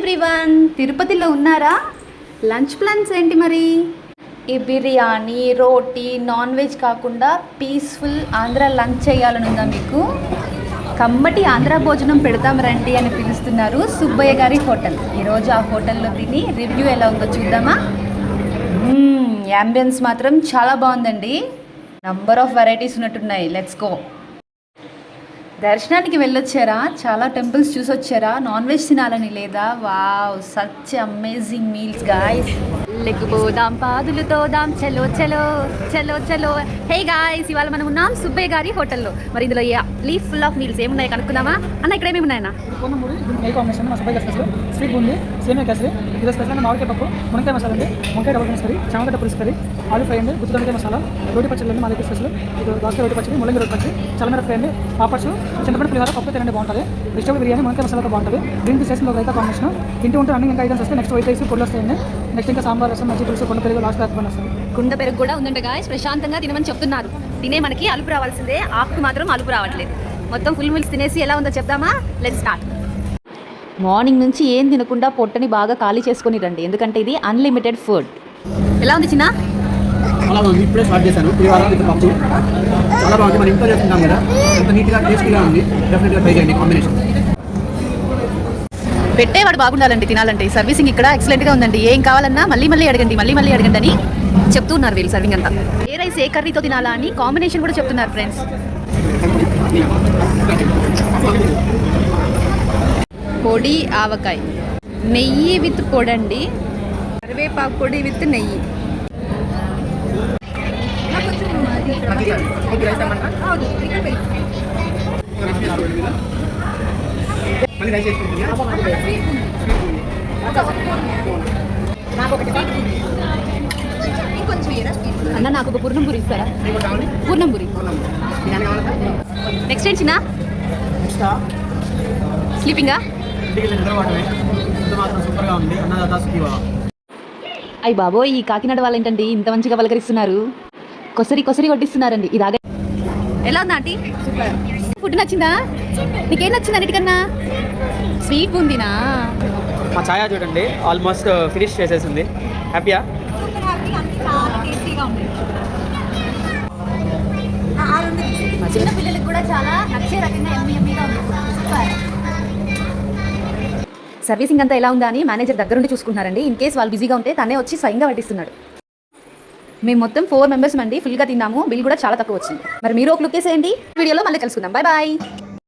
Everyone, తిరుపతిలో ఉన్నారా? Lunch plans ఏంటి మరి? ఈ బిర్యానీ, రోటీ, నాన్ వెజ్ కాకుండా పీస్ఫుల్ ఆంధ్ర లంచ్ చేయాలని ఉందా మీకు? కమ్మటి ఆంధ్ర భోజనం పెడతాం రండి అని పిలుస్తున్నారు సుబ్బయ్య గారి హోటల్. ఈరోజు ఆ హోటల్లో తిని రివ్యూ ఎలా ఉందో చూద్దామా? యాంబియన్స్ మాత్రం చాలా బాగుందండి. నంబర్ ఆఫ్ వెరైటీస్ ఉన్నట్టున్నాయి. Let's go. దర్శనానికి వెళ్ళొచ్చారా? చాలా టెంపుల్స్ చూసొచ్చారా? నాన్ వెజ్ తినాలని లేదా? Wow, such amazing meals guys. లెగ్గుపోదాం, పాదులతో దాం, చలో చలో చలో చలో. హే గాయ్స్, ఇవాళ మనం ఉన్నాం సుబ్బయ్య గారి హోటల్లో. మరి ఇందులో లీఫ్ ఫుల్ ఆఫ్ మీల్స్ ఏమున్నాయి కనుక్కుందామా? అన్న ఇక్కడ ఏమేమి ఉన్నాయన్న? స్వీట్ బూందీ, సేమియా కేసరి, ఇది స్పెషల్ మామిడికాయ పప్పు, మునక్కాయ మసాలా అండి, వంకాయ డబల్ కర్రీ, చామగడ్డ పులుసు కర్రీ, ఆలు ఫ్రై అండి, గుత్తిదొండకాయ మసాలా, రోటి పచ్చడి అండి మా దగ్గర స్పెషల్. ఇది దోసకాయ రోటి పచ్చడి, ముల్లంగి రోటి పచ్చడి, చల్లమిర ఫ్రై అండి, పాపడ్స్, చింతపండు పులిహోర, పప్పు తినండి బాగుంటుంది. వెజిటబుల్ బిర్యానీ మునక్కాయ మసాలాతో బాగుంటుంది. గ్రీన్ పీస్ చేసిన రైతా కాంబినేషన్. తింటూ ఉంటే అన్ని ఇంకా ఐటమ్స్ వస్తే నెక్స్ట్ వైట్ రైస్ పొడి వస్తాయండి. నెక్స్ట్ ఇంకా సాంబార్ రసం, మజ్జిగ పులుసు, కొండ పెరుగు, లాస్ట్ దాకా వస్తుంది. కుండ పెరుగు కూడా ఉందంట గాయ్స్. ప్రశాంతంగా తినమని చెప్తున్నారు. తినే మనకి అలుపు రావాల్సిందే, ఆకుకు మాత్రం అలుపు రావట్లేదు. మొత్తం ఫుల్ మీల్స్ తినేసి ఎలా ఉందో చెప్దామా? Let's start. మార్నింగ్ నుంచి ఏం తినకుండా పొట్టని బాగా ఖాళీ చేసుకొని రండి, ఎందుకంటే ఇది అన్లిమిటెడ్ ఫుడ్. ఎలా ఉంది చిన్న? చాలా బాగుంది. ఇప్పుడే స్టార్ట్ చేశాను. పప్పు చాలా బాగుంది. మనం ఇంట్లో చేసుకుంటాం కదా, ఎంత నీట్గా టేస్టీగా ఉంది. డెఫినెట్గా ట్రై చేయండి. కాంబినేషన్ పెట్టేవాడు బాగుండాలండి తినాలంటే. సర్వీసింగ్ ఇక్కడ ఎక్సలెంట్గా ఉందండి. ఏం కావాలన్నా మళ్ళీ మళ్ళీ అడగండి, మళ్ళీ మళ్ళీ అడగండి అని చెప్తున్నారు వీళ్ళు. సర్వింగ్ అంతా ఏ రైస్ ఏ కర్రీతో తినాలా అని కాంబినేషన్ కూడా చెప్తున్నారు ఫ్రెండ్స్. పొడి ఆవకాయ, నెయ్యి విత్ పొడండి, కరివేపాకు పొడి విత్ నెయ్యి. అన్న నాకు ఒక పూర్ణం పూరి ఇస్తారా? పూర్ణం పూరి. నెక్స్ట్ ఏంటి చిన్న? స్లీపింగా? అయ్యి బాబోయ్, ఈ కాకినాడ వాళ్ళు ఏంటండి ఇంత మంచిగా పలకరిస్తున్నారు. కొసరి కొసరి కొట్టిస్తున్నారండి. ఇదాగా ఎలా ఉందా ఆంటీ? ఫుడ్ నచ్చిందా? నీకేం నచ్చింది అన్నిటికన్నా? స్వీట్ బూందీనా? మా ఛాయ చూడండి ఆల్మోస్ట్ ఫినిష్ చేసేసింది. హ్యాపీయా? చిన్న పిల్లలకు కూడా చాలా నచ్చే రకంగా ఎమ్మీగా ఉంది. సర్వీసింగ్ అంతా ఎలా ఉందా అని మేనేజర్ దగ్గరుండి చూసుకుంటున్నారండి. ఇన్ కేస్ వాళ్ళు బిజీగా ఉంటే తనే వచ్చి స్వయంగా వడ్డిస్తున్నాడు. మేము మొత్తం 4 మెంబర్స్ అండి. ఫుల్గా తిన్నాము. బిల్ కూడా చాలా తక్కువ వచ్చింది. మరి మీరు ఒక లుక్ వేసేయండి. వీడియోలో మళ్ళీ కలుసుకుందాం. Bye bye.